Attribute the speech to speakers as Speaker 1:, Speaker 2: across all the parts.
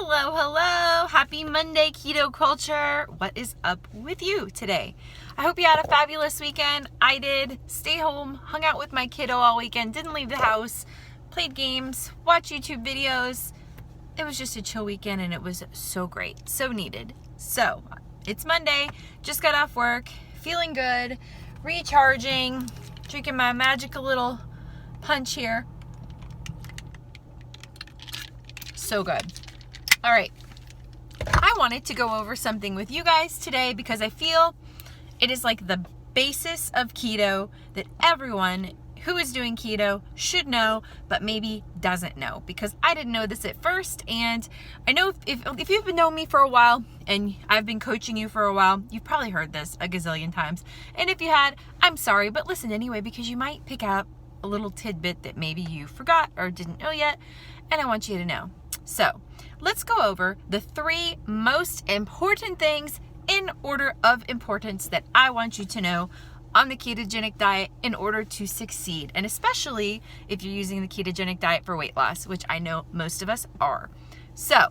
Speaker 1: Hello, hello. Happy Monday, keto culture. What is up with you today? I hope you had a fabulous weekend. I did. Stay home, hung out with my kiddo all weekend, didn't leave the house, played games, watched YouTube videos. It was just a chill weekend and it was so great, so needed. So, it's Monday, just got off work, feeling good, recharging, drinking my magical little punch here. So good. All right, I wanted to go over something with you guys today because I feel it is like the basis of keto that everyone who is doing keto should know, but maybe doesn't know, because I didn't know this at first. And I know if you've been knowing me for a while and I've been coaching you for a while, you've probably heard this a gazillion times. And if you had, I'm sorry, but listen anyway, because you might pick up a little tidbit that maybe you forgot or didn't know yet, and I want you to know. So let's go over the 3 most important things in order of importance that I want you to know on the ketogenic diet in order to succeed, and especially if you're using the ketogenic diet for weight loss, which I know most of us are. So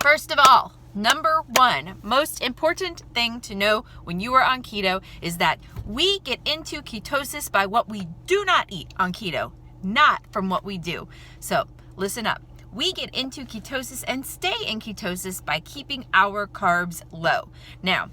Speaker 1: first of all, number 1 most important thing to know when you are on keto is that we get into ketosis by what we do not eat on keto, not from what we do. So listen up. We get into ketosis and stay in ketosis by keeping our carbs low. Now,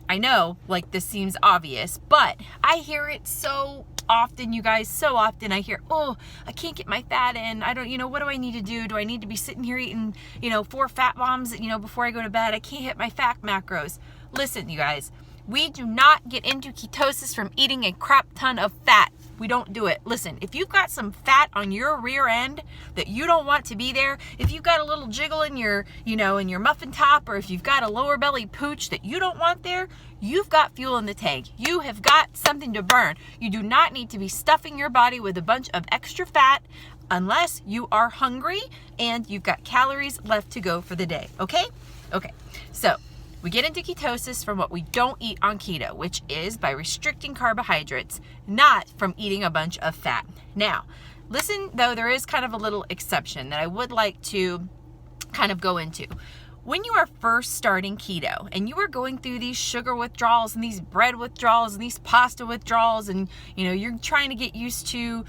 Speaker 1: I know like this seems obvious, but I hear it so often, you guys, so often. I hear, oh, I can't get my fat in. I don't, what do I need to do? Do I need to be sitting here eating, 4 fat bombs, before I go to bed? I can't hit my fat macros. Listen, you guys, we do not get into ketosis from eating a crap ton of fat. We don't do it. Listen, if you've got some fat on your rear end that you don't want to be there, if you've got a little jiggle in your, in your muffin top, or if you've got a lower belly pooch that you don't want there, you've got fuel in the tank. You have got something to burn. You do not need to be stuffing your body with a bunch of extra fat unless you are hungry and you've got calories left to go for the day. Okay? Okay. So we get into ketosis from what we don't eat on keto, which is by restricting carbohydrates, not from eating a bunch of fat. Now, listen, though, there is kind of a little exception that I would like to kind of go into. When you are first starting keto and you are going through these sugar withdrawals and these bread withdrawals and these pasta withdrawals, and you're trying to get used to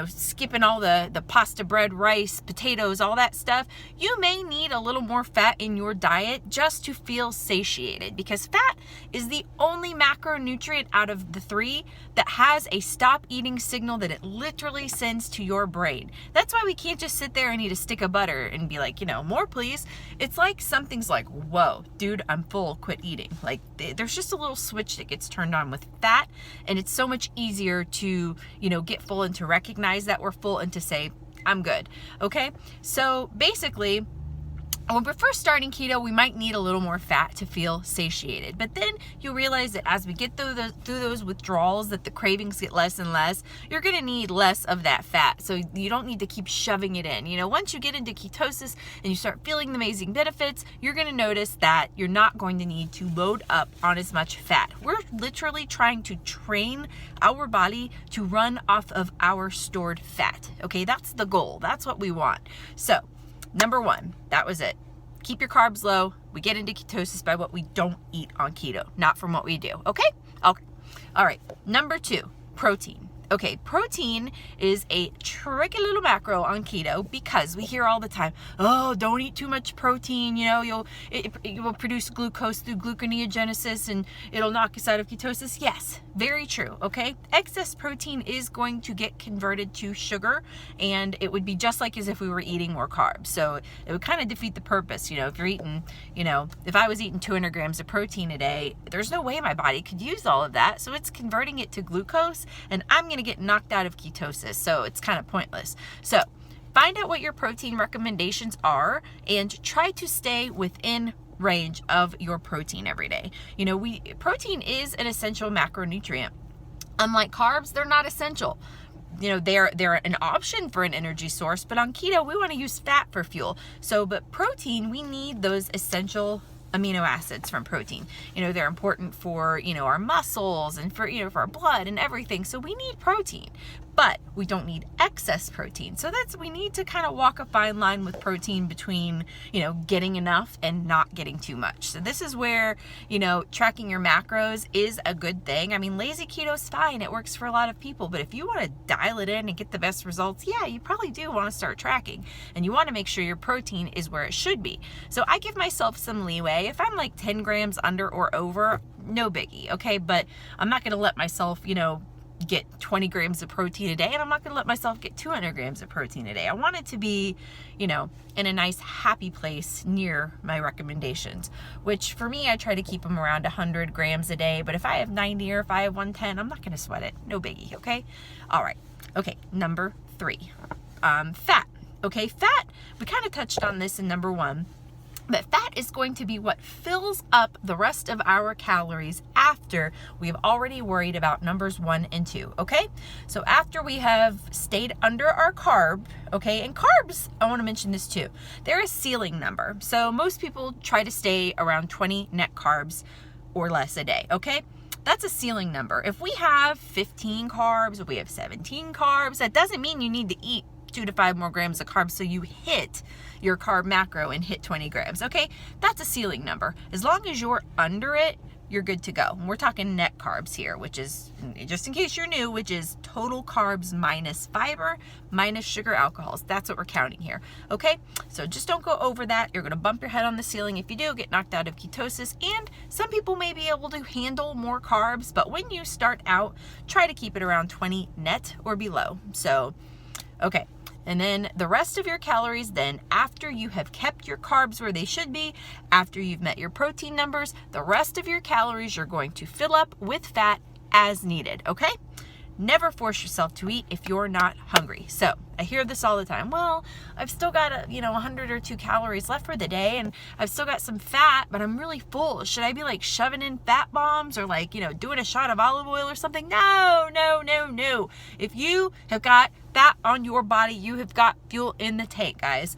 Speaker 1: skipping all the pasta, bread, rice, potatoes, all that stuff, you may need a little more fat in your diet just to feel satiated, because fat is the only macronutrient out of the 3 that has a stop eating signal that it literally sends to your brain. That's why we can't just sit there and eat a stick of butter and be like, more please. It's like something's like, whoa, dude, I'm full, quit eating. Like there's just a little switch that gets turned on with fat, and it's so much easier to, get full and to recognize that we're full and to say, I'm good. Okay. So basically, when we're first starting keto, we might need a little more fat to feel satiated. But then you realize that as we get through those withdrawals, that the cravings get less and less, you're going to need less of that fat. So you don't need to keep shoving it in. Once you get into ketosis and you start feeling the amazing benefits, you're going to notice that you're not going to need to load up on as much fat. We're literally trying to train our body to run off of our stored fat. Okay, that's the goal. That's what we want. So number 1, that was it. Keep your carbs low. We get into ketosis by what we don't eat on keto, not from what we do. Okay? Okay. All right. Number 2, protein. Okay, protein is a tricky little macro on keto because we hear all the time, oh, don't eat too much protein, it will produce glucose through gluconeogenesis and it'll knock us out of ketosis. Yes, very true, okay? Excess protein is going to get converted to sugar, and it would be just like as if we were eating more carbs. So it would kind of defeat the purpose. If you're eating, if I was eating 200 grams of protein a day, there's no way my body could use all of that. So it's converting it to glucose, and I'm going to get knocked out of ketosis, so it's kind of pointless. So find out what your protein recommendations are and try to stay within range of your protein every day. Protein is an essential macronutrient. Unlike carbs, they're not essential. They're an option for an energy source, but on keto we want to use fat for fuel. But protein, we need those essential amino acids from protein. They're important for, our muscles and for our blood and everything. So we need protein. but we don't need excess protein. So we need to kind of walk a fine line with protein between, getting enough and not getting too much. So this is where, tracking your macros is a good thing. I mean, lazy keto is fine. It works for a lot of people, but if you want to dial it in and get the best results, yeah, you probably do want to start tracking, and you want to make sure your protein is where it should be. So I give myself some leeway. If I'm like 10 grams under or over, no biggie, okay? But I'm not going to let myself, get 20 grams of protein a day, and I'm not going to let myself get 200 grams of protein a day. I want it to be, in a nice happy place near my recommendations, which for me, I try to keep them around 100 grams a day. But if I have 90 or if I have 110, I'm not going to sweat it. No biggie, okay? All right. Okay, number 3, fat. Okay, fat, we kind of touched on this in number 1. But fat is going to be what fills up the rest of our calories after we've already worried about numbers 1 and 2, okay? So after we have stayed under our carb, okay, and carbs, I want to mention this too, they're a ceiling number. So most people try to stay around 20 net carbs or less a day, okay? That's a ceiling number. If we have 15 carbs, if we have 17 carbs, that doesn't mean you need to eat 2 to 5 more grams of carbs so you hit your carb macro and hit 20 grams, okay? That's a ceiling number. As long as you're under it, you're good to go. And we're talking net carbs here, which is, just in case you're new, which is total carbs minus fiber, minus sugar alcohols. That's what we're counting here, okay? So just don't go over that. You're gonna bump your head on the ceiling. If you do, get knocked out of ketosis. And some people may be able to handle more carbs, but when you start out, try to keep it around 20 net or below. So, okay. And then the rest of your calories then, after you have kept your carbs where they should be, after you've met your protein numbers, the rest of your calories you're going to fill up with fat as needed, okay? Never force yourself to eat if you're not hungry. So I hear this all the time. Well, I've still got 100 or 2 calories left for the day, and I've still got some fat, but I'm really full. Should I be like shoving in fat bombs or doing a shot of olive oil or something? No, no, no, no. If you have got fat on your body, you have got fuel in the tank, guys.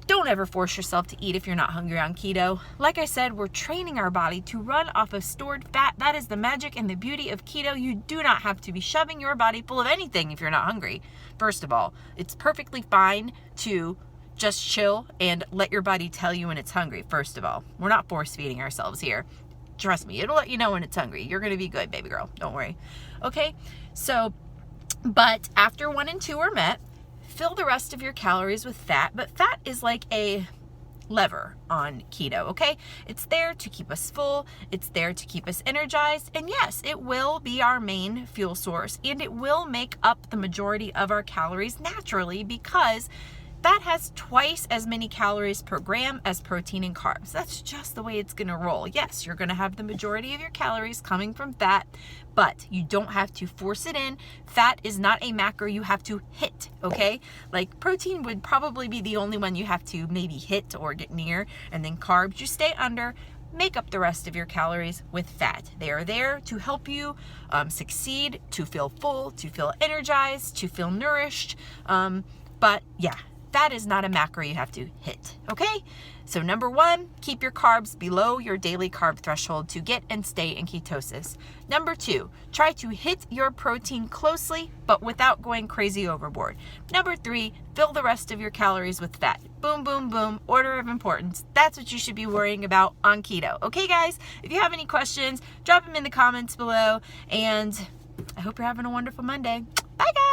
Speaker 1: Don't ever force yourself to eat if you're not hungry on keto. Like I said, we're training our body to run off of stored fat. That is the magic and the beauty of keto. You do not have to be shoving your body full of anything if you're not hungry. First of all, it's perfectly fine to just chill and let your body tell you when it's hungry. First of all, we're not force feeding ourselves here. Trust me, it'll let you know when it's hungry. You're going to be good, baby girl. Don't worry. Okay, so, but after 1 and 2 are met, fill the rest of your calories with fat, but fat is like a lever on keto, okay? It's there to keep us full, it's there to keep us energized, and yes, it will be our main fuel source, and it will make up the majority of our calories naturally because fat has twice as many calories per gram as protein and carbs. That's just the way it's gonna roll. Yes, you're gonna have the majority of your calories coming from fat, but you don't have to force it in. Fat is not a macro you have to hit, okay? Like protein would probably be the only one you have to maybe hit or get near, and then carbs you stay under. Make up the rest of your calories with fat. They are there to help you succeed, to feel full, to feel energized, to feel nourished. But yeah, fat is not a macro you have to hit, okay? So number 1, keep your carbs below your daily carb threshold to get and stay in ketosis. Number 2, try to hit your protein closely, but without going crazy overboard. Number 3, fill the rest of your calories with fat. Boom, boom, boom, order of importance. That's what you should be worrying about on keto. Okay, guys? If you have any questions, drop them in the comments below, and I hope you're having a wonderful Monday. Bye, guys!